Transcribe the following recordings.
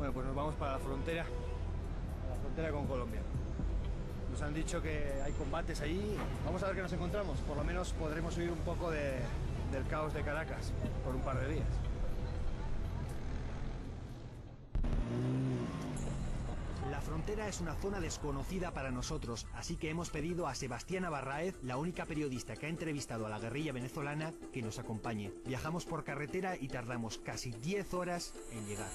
Bueno, pues nos vamos para la frontera con Colombia. Nos han dicho que hay combates allí. Vamos a ver qué nos encontramos. Por lo menos podremos huir un poco del caos de Caracas por un par de días. La frontera es una zona desconocida para nosotros, así que hemos pedido a Sebastiana Barraez, la única periodista que ha entrevistado a la guerrilla venezolana, que nos acompañe. Viajamos por carretera y tardamos casi 10 horas en llegar.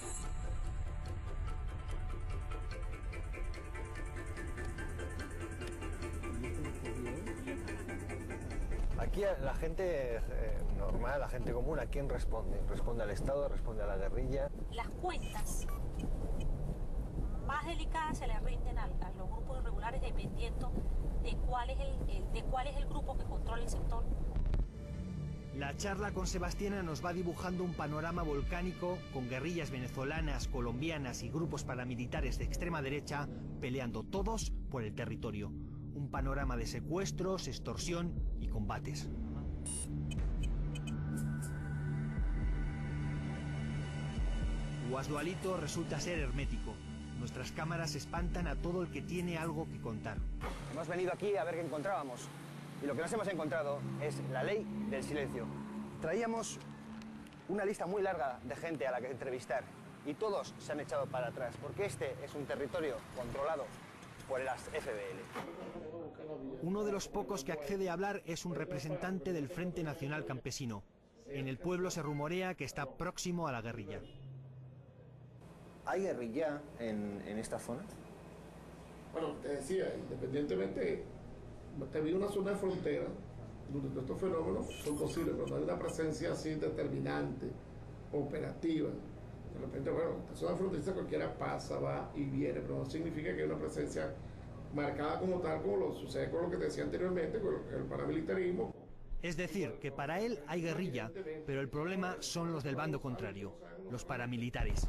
Aquí la gente normal, la gente común, ¿a quién responde? ¿Responde al Estado? ¿Responde a la guerrilla? Las cuentas más delicadas se le rinden a los grupos irregulares dependiendo de cuál es el grupo que controla el sector. La charla con Sebastiana nos va dibujando un panorama volcánico con guerrillas venezolanas, colombianas y grupos paramilitares de extrema derecha peleando todos por el territorio. Un panorama de secuestros, extorsión y combates. Guasdualito resulta ser hermético. Nuestras cámaras espantan a todo el que tiene algo que contar. Hemos venido aquí a ver qué encontrábamos. Y lo que nos hemos encontrado es la ley del silencio. Traíamos una lista muy larga de gente a la que entrevistar. Y todos se han echado para atrás, porque este es un territorio controlado por las FBL. Uno de los pocos que accede a hablar es un representante del Frente Nacional Campesino. En el pueblo se rumorea que está próximo a la guerrilla. ¿Hay guerrilla en esta zona? Bueno, te decía, independientemente, te vi una zona de frontera donde estos fenómenos son posibles, pero no hay una presencia así determinante, operativa. De repente, bueno, en esta zona fronteriza cualquiera pasa, va y viene, pero no significa que hay una presencia marcada como tal, como lo sucede con lo que te decía anteriormente, con el paramilitarismo. Es decir, que para él hay guerrilla, pero el problema son los del bando contrario, los paramilitares.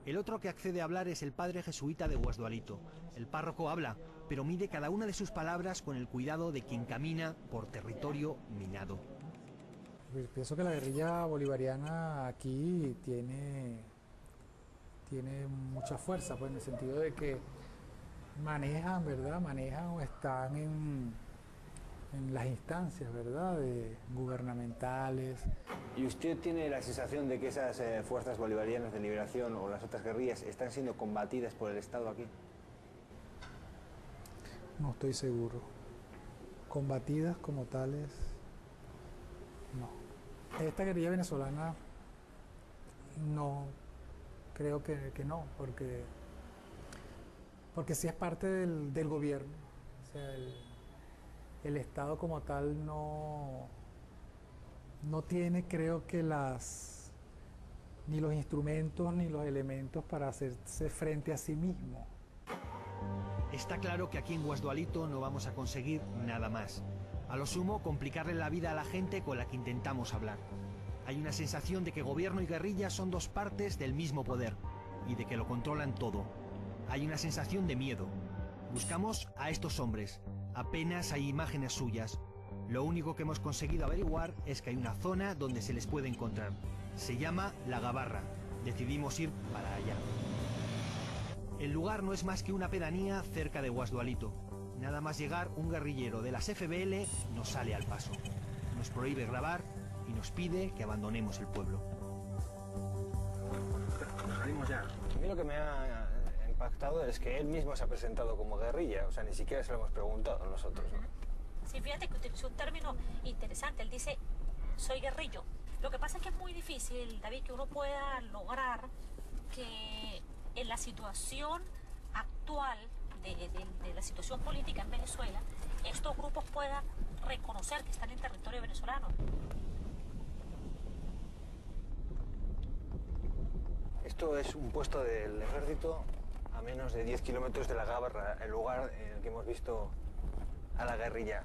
El otro que accede a hablar es el padre jesuita de Guasdualito. El párroco habla, pero mide cada una de sus palabras con el cuidado de quien camina por territorio minado. Pues pienso que la guerrilla bolivariana aquí tiene mucha fuerza, pues en el sentido de que manejan, ¿verdad? Manejan o están en las instancias, ¿verdad? Gubernamentales. ¿Y usted tiene la sensación de que esas fuerzas bolivarianas de liberación o las otras guerrillas están siendo combatidas por el Estado aquí? No estoy seguro. Combatidas como tales, no. Esta guerrilla venezolana, no, creo que no, porque sí es parte del gobierno. O sea, el Estado como tal no tiene, creo que ni los instrumentos ni los elementos para hacerse frente a sí mismo. Está claro que aquí en Guasdualito no vamos a conseguir nada más. A lo sumo, complicarle la vida a la gente con la que intentamos hablar. Hay una sensación de que gobierno y guerrilla son dos partes del mismo poder y de que lo controlan todo. Hay una sensación de miedo. Buscamos a estos hombres. Apenas hay imágenes suyas. Lo único que hemos conseguido averiguar es que hay una zona donde se les puede encontrar. Se llama La Gabarra. Decidimos ir para allá. El lugar no es más que una pedanía cerca de Guasdualito. Nada más llegar, un guerrillero de las FBL nos sale al paso. Nos prohíbe grabar y nos pide que abandonemos el pueblo. Salimos ya. A mí lo que me ha impactado es que él mismo se ha presentado como guerrilla. O sea, ni siquiera se lo hemos preguntado nosotros, ¿no? Sí, fíjate que utilizó un término interesante. Él dice, soy guerrillo. Lo que pasa es que es muy difícil, David, que uno pueda lograr que en la situación actual de la situación política en Venezuela, estos grupos puedan reconocer que están en territorio venezolano. Esto es un puesto del ejército a menos de 10 kilómetros de La Gabarra, el lugar en el que hemos visto a la guerrilla.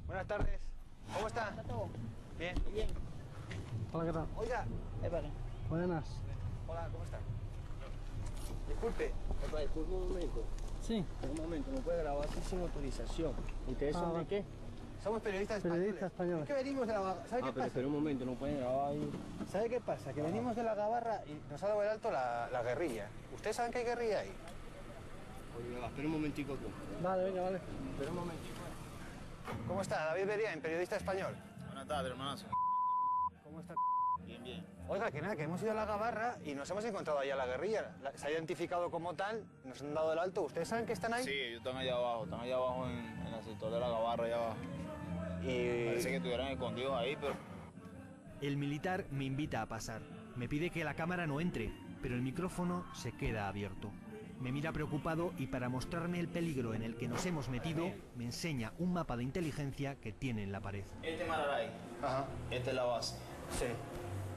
Buenas tardes. ¿Cómo está? ¿Está todo? Bien. Bien. Hola, ¿qué tal? Oiga. Buenas. Hola, ¿cómo está? Disculpe. Disculpe un momento. Sí. Un momento, no puede grabar así sin autorización. ¿Ustedes son de qué? Somos periodistas españoles. Periodistas españoles. Es que venimos de la Gabarra. ¿Sabe qué pero pasa? espera un momento, no pueden grabar ahí. ¿Sabe qué pasa? Que venimos de la Gabarra y nos ha dado el alto la guerrilla. ¿Ustedes saben que hay guerrilla ahí? Oye, espera un momentico tú. Vale, venga, vale. Espera un momentico. ¿Cómo está? David Beriain, periodista español. Buenas tardes, hermanazo. ¿Cómo está? Bien, bien. Oiga, que nada, que hemos ido a la Gabarra y nos hemos encontrado allá la guerrilla. Se ha identificado como tal, nos han dado el alto. ¿Ustedes saben que están ahí? Sí, ellos están allá abajo en el sector de la Gabarra, allá abajo. Y... Parece que estuvieran escondidos ahí, pero... El militar me invita a pasar. Me pide que la cámara no entre, pero el micrófono se queda abierto. Me mira preocupado y para mostrarme el peligro en el que nos hemos metido, me enseña un mapa de inteligencia que tiene en la pared. Este Mararay, Ajá, esta es la base. sí.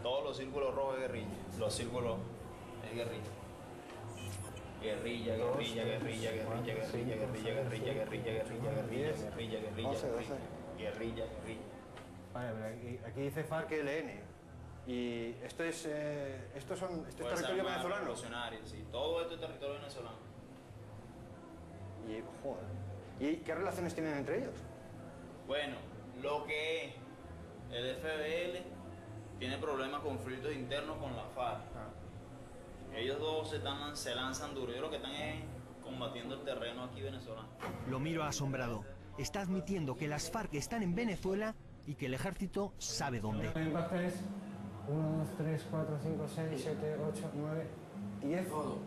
Todos los círculos rojos es guerrilla. Los círculos es guerrilla. Guerrilla, guerrilla, guerrilla, guerrilla, guerrilla, guerrilla, guerrilla, guerrilla, guerrilla, guerrilla, guerrilla, guerrilla, 11, 12. guerrilla, guerrilla. Vale, pero aquí dice FARC LN. Y esto es, esto es territorio venezolano. Revolucionario, sí. Todo esto es territorio venezolano. Y, joder. ¿Y qué relaciones tienen entre ellos? Bueno, lo que es el FBL tiene problemas, conflictos internos con la FARC. Ellos dos se lanzan duro. Ellos lo que están es combatiendo el terreno aquí venezolano. Lo miro asombrado. Está admitiendo que las FARC están en Venezuela y que el ejército sabe dónde. En pasta es 1, 2, 3, 4, 5, 6, 7, 8, 9, 10. Todo.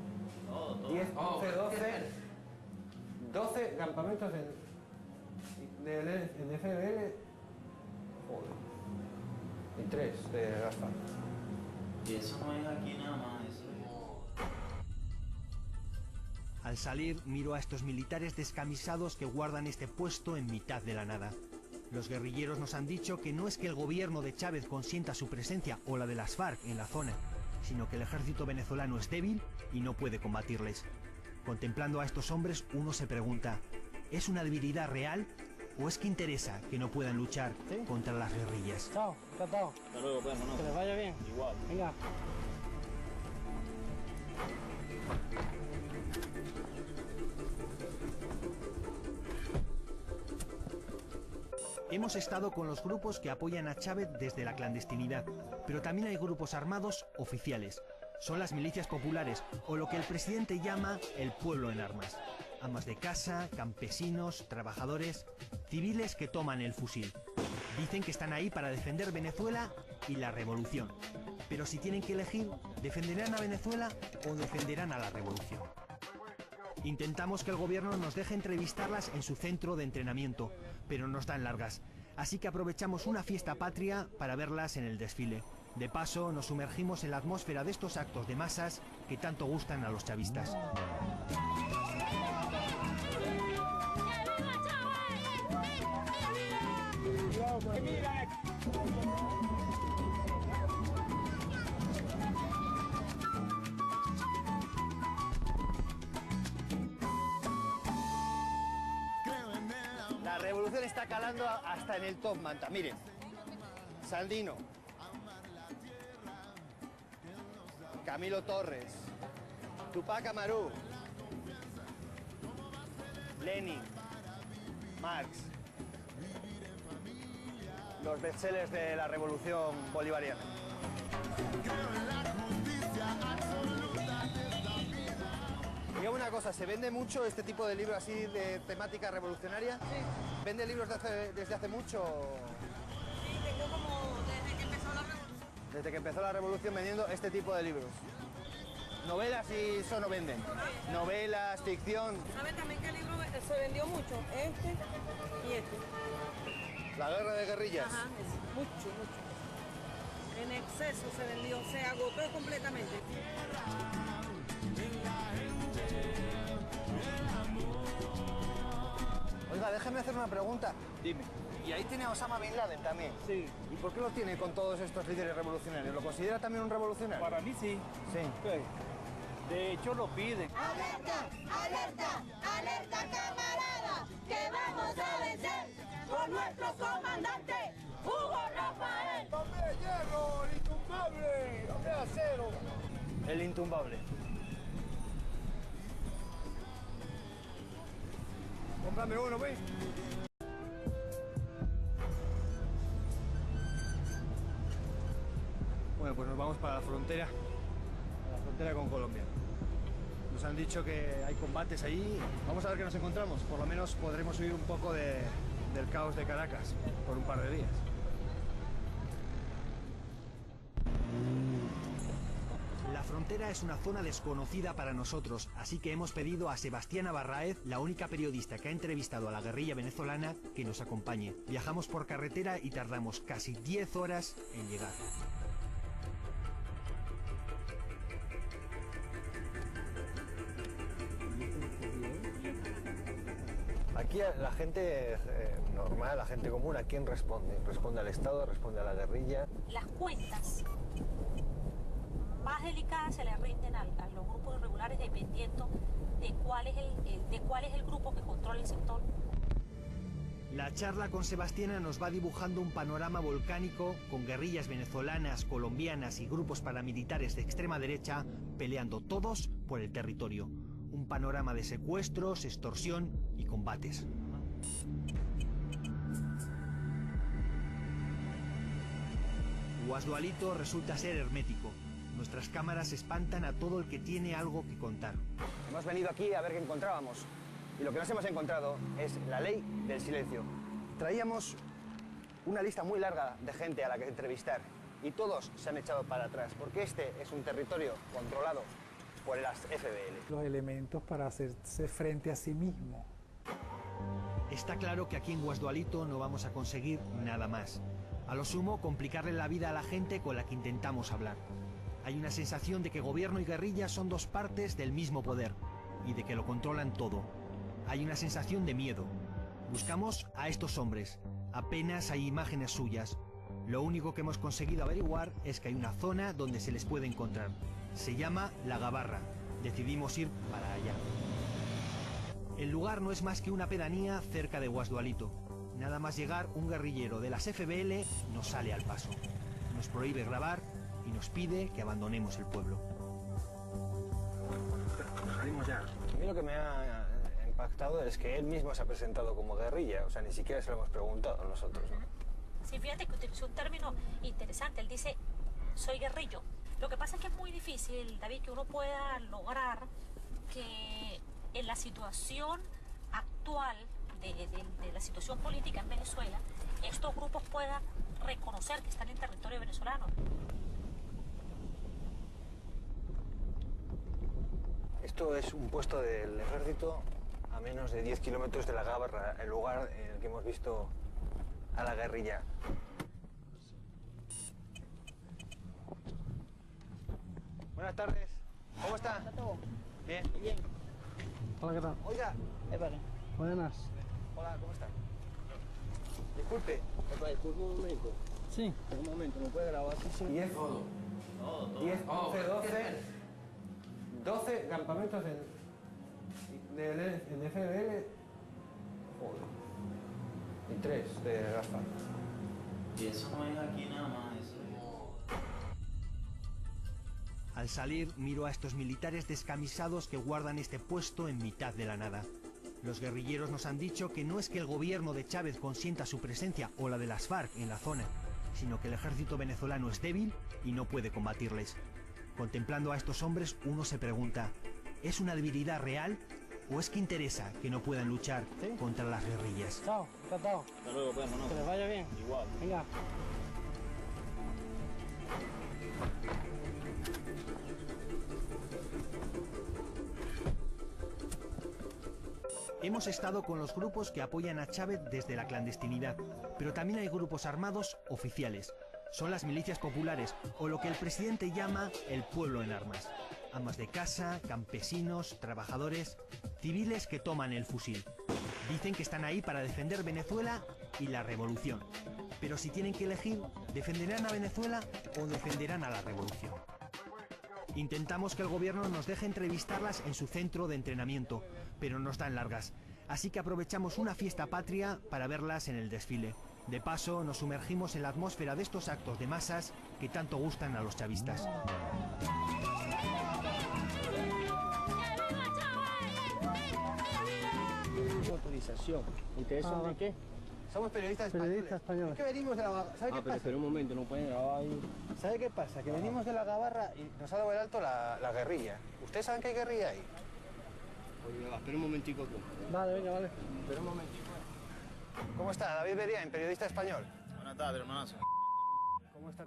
10, 11, 12. 12 campamentos del FBL. Joder. Y 3 de las FARC. Y eso no es aquí nada más. Eso es... Al salir, miro a estos militares descamisados que guardan este puesto en mitad de la nada. Los guerrilleros nos han dicho que no es que el gobierno de Chávez consienta su presencia o la de las FARC en la zona, sino que el ejército venezolano es débil y no puede combatirles. Contemplando a estos hombres, uno se pregunta, ¿es una debilidad real o es que interesa que no puedan luchar contra las guerrillas? Chao, encantado. Hasta luego, pues, hermano. Que les vaya bien. Igual. Venga. Hemos estado con los grupos que apoyan a Chávez desde la clandestinidad, pero también hay grupos armados oficiales. Son las milicias populares, o lo que el presidente llama el pueblo en armas. Amas de casa, campesinos, trabajadores, civiles que toman el fusil. Dicen que están ahí para defender Venezuela y la revolución. Pero si tienen que elegir, ¿defenderán a Venezuela o defenderán a la revolución? Intentamos que el gobierno nos deje entrevistarlas en su centro de entrenamiento, pero nos dan largas. Así que aprovechamos una fiesta patria para verlas en el desfile. De paso, nos sumergimos en la atmósfera de estos actos de masas que tanto gustan a los chavistas. La revolución está calando hasta en el top manta. Miren, Sandino, Camilo Torres, Tupac Amaru, Lenin, Marx, los bestsellers de la revolución bolivariana. Dígame una cosa, ¿se vende mucho este tipo de libros así de temática revolucionaria? Sí. ¿Vende libros desde hace mucho? Sí, tengo como desde que empezó la revolución. Desde que empezó la revolución vendiendo este tipo de libros. ¿Novelas y eso no venden? Novelas, ficción. ¿Sabes también qué libro se vendió mucho? Este y este. La guerra de guerrillas. Ajá, ese. Mucho, mucho. En exceso se vendió, se agotó completamente. Oiga, déjeme hacer una pregunta. Dime. Y ahí tiene a Osama Bin Laden también. Sí. ¿Y por qué lo tiene con todos estos líderes revolucionarios? ¿Lo considera también un revolucionario? Para mí sí. Sí. De hecho lo piden. ¡Alerta! ¡Alerta! ¡Alerta, camarada! ¡Que vamos a vencer con nuestro comandante, Hugo Rafael! ¡Hombre de hierro! ¡Intumbable! ¡Hombre de acero! El intumbable. Cómprame uno, pues. Bueno, pues nos vamos para la frontera con Colombia. Nos han dicho que hay combates allí. Vamos a ver qué nos encontramos. Por lo menos podremos huir un poco del caos de Caracas por un par de días. La frontera es una zona desconocida para nosotros, así que hemos pedido a Sebastiana Barraez, la única periodista que ha entrevistado a la guerrilla venezolana, que nos acompañe. Viajamos por carretera y tardamos casi 10 horas en llegar. Aquí la gente normal, la gente común, ¿a quién responde? ¿Responde al Estado? ¿Responde a la guerrilla? Las cuentas más delicadas se le rinden a los grupos irregulares dependiendo de cuál es el grupo que controla el sector. La charla con Sebastiana nos va dibujando un panorama volcánico con guerrillas venezolanas, colombianas y grupos paramilitares de extrema derecha peleando todos por el territorio. Un panorama de secuestros, extorsión y combates. Guasdualito resulta ser hermético. Nuestras cámaras espantan a todo el que tiene algo que contar. Hemos venido aquí a ver qué encontrábamos. Y lo que nos hemos encontrado es la ley del silencio. Traíamos una lista muy larga de gente a la que entrevistar. Y todos se han echado para atrás, porque este es un territorio controlado por las FBL. Los elementos para hacerse frente a sí mismo. Está claro que aquí en Guasdualito no vamos a conseguir nada más. A lo sumo, complicarle la vida a la gente con la que intentamos hablar. Hay una sensación de que gobierno y guerrilla son dos partes del mismo poder y de que lo controlan todo. Hay una sensación de miedo. Buscamos a estos hombres. Apenas hay imágenes suyas. Lo único que hemos conseguido averiguar es que hay una zona donde se les puede encontrar. Se llama La Gabarra. Decidimos ir para allá. El lugar no es más que una pedanía cerca de Guasdualito. Nada más llegar, un guerrillero de las FBL nos sale al paso. Nos prohíbe grabar y nos pide que abandonemos el pueblo. Salimos ya. A mí lo que me ha impactado es que él mismo se ha presentado como guerrilla. O sea, ni siquiera se lo hemos preguntado nosotros, ¿no? Sí, fíjate que utilizó un término interesante. Él dice, soy guerrillo. Lo que pasa es que es muy difícil, David, que uno pueda lograr que en la situación actual de la situación política en Venezuela, estos grupos puedan reconocer que están en territorio venezolano. Esto es un puesto del ejército a menos de 10 kilómetros de La Gabarra, el lugar en el que hemos visto a la guerrilla. Buenas tardes. ¿Cómo está? Bien. Bien. Hola, ¿qué tal? Oiga. Buenas. Hola, ¿cómo está? Disculpe. Disculpe un momento. Sí. Un momento, ¿me puede grabar? Sí. 10, 10, 11, 12 campamentos del FBL. Joder. Y 3 de Rafa. Y eso no es aquí nada más, eso es... Al salir, miro a estos militares descamisados que guardan este puesto en mitad de la nada. Los guerrilleros nos han dicho que no es que el gobierno de Chávez consienta su presencia o la de las FARC en la zona, sino que el ejército venezolano es débil y no puede combatirles. Contemplando a estos hombres, uno se pregunta, ¿es una debilidad real o es que interesa que no puedan luchar contra las guerrillas? Chao, encantado. Hasta luego, pues, hermano. Que les vaya bien. Igual. Venga. Hemos estado con los grupos que apoyan a Chávez desde la clandestinidad, pero también hay grupos armados oficiales. Son las milicias populares, o lo que el presidente llama el pueblo en armas. Amas de casa, campesinos, trabajadores, civiles que toman el fusil. Dicen que están ahí para defender Venezuela y la revolución. Pero si tienen que elegir, ¿defenderán a Venezuela o defenderán a la revolución? Intentamos que el gobierno nos deje entrevistarlas en su centro de entrenamiento, pero nos dan largas. Así que aprovechamos una fiesta patria para verlas en el desfile. De paso, nos sumergimos en la atmósfera de estos actos de masas que tanto gustan a los chavistas. Autorización. ¿Ustedes son de qué? Somos periodistas españoles. Periodista español. Es que venimos de la... ¿Sabe qué pero pasa? espera un momento, no pueden grabar ahí. ¿Sabe qué pasa? Que venimos de la Gabarra y nos ha dado el alto la guerrilla. ¿Ustedes saben que hay guerrilla ahí? Oye, va, espera un momentico tú. Vale, venga, vale. Espera un momentico. ¿Cómo está? David Beriain, periodista español. Buenas tardes, hermanazo. ¿Cómo está?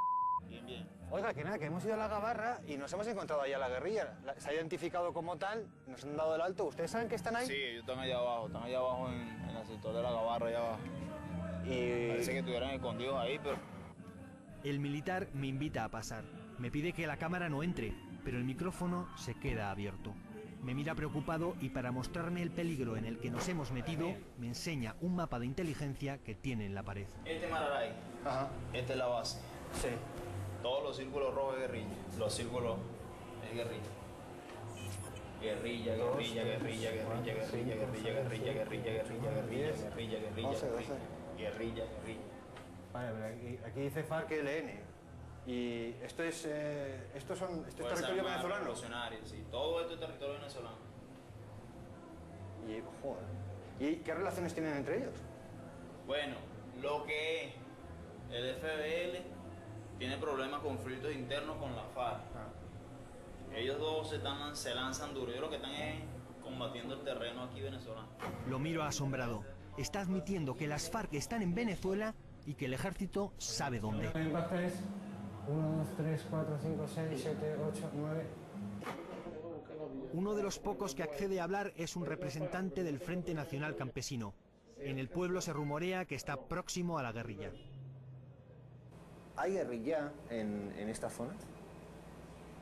Bien, bien. Oiga, que nada, que hemos ido a la Gabarra y nos hemos encontrado allá la guerrilla. Se ha identificado como tal, nos han dado el alto. ¿Ustedes saben que están ahí? Sí, ellos están allá abajo en el sector de la Gabarra, allá abajo. Y... Parece que estuvieran escondidos ahí, pero... El militar me invita a pasar. Me pide que la cámara no entre, pero el micrófono se queda abierto. Me mira preocupado y para mostrarme el peligro en el que nos hemos metido, me enseña un mapa de inteligencia que tiene en la pared. Este Mararay, Ajá. esta es la base. Sí. Todos los círculos rojos es guerrilla. Los círculos es guerrilla. Guerrilla, guerrilla, guerrilla, guerrilla, guerrilla, guerrilla, guerrilla, guerrilla, guerrilla, guerrilla, guerrilla, guerrilla, guerrilla. Vale, pero aquí dice FARC-LN. ¿Y esto es territorio venezolano? Revolucionario, sí. Todo esto es territorio venezolano. Y, joder. ¿Y qué relaciones tienen entre ellos? Bueno, lo que es el FBL tiene problemas, conflictos internos con la FARC. Ellos dos se lanzan duro. Ellos lo que están es combatiendo el terreno aquí venezolano. Lo miro asombrado. Está admitiendo que las FARC están en Venezuela y que el ejército sabe dónde. Empate es 1, 2, 3, 4, 5, 6, 7, 8, 9. Uno de los pocos que accede a hablar es un representante del Frente Nacional Campesino. En el pueblo se rumorea que está próximo a la guerrilla. ¿Hay guerrilla en esta zona?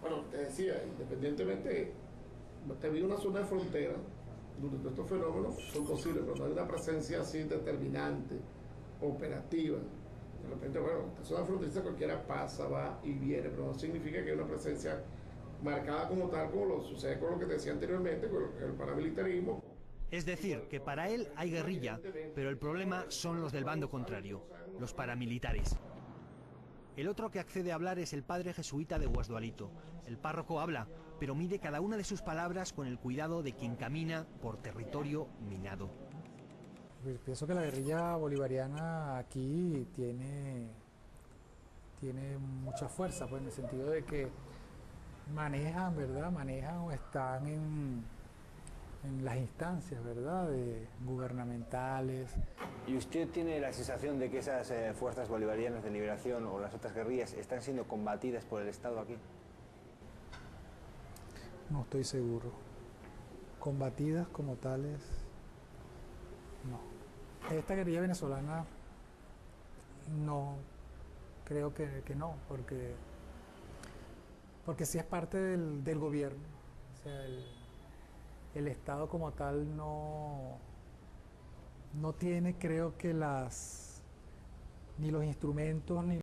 Bueno, te decía, independientemente, te vi una zona de frontera donde todos estos fenómenos son posibles, pero no hay una presencia así determinante, operativa. De repente, bueno, esta zona fronteriza cualquiera pasa, va y viene, pero no significa que hay una presencia marcada como tal, como lo sucede con lo que te decía anteriormente, con el paramilitarismo. Es decir, que para él hay guerrilla, pero el problema son los del bando contrario, los paramilitares. El otro que accede a hablar es el padre jesuita de Guasdualito. El párroco habla, pero mide cada una de sus palabras con el cuidado de quien camina por territorio minado. Pues pienso que la guerrilla bolivariana aquí tiene mucha fuerza, pues en el sentido de que manejan, ¿verdad? Manejan o están en las instancias, ¿verdad? Gubernamentales. ¿Y usted tiene la sensación de que esas fuerzas bolivarianas de liberación o las otras guerrillas están siendo combatidas por el Estado aquí? No estoy seguro. Combatidas como tales, no. Esta guerrilla venezolana, no, creo que no, porque sí es parte del gobierno. O sea, el Estado como tal no tiene, creo que ni los instrumentos ni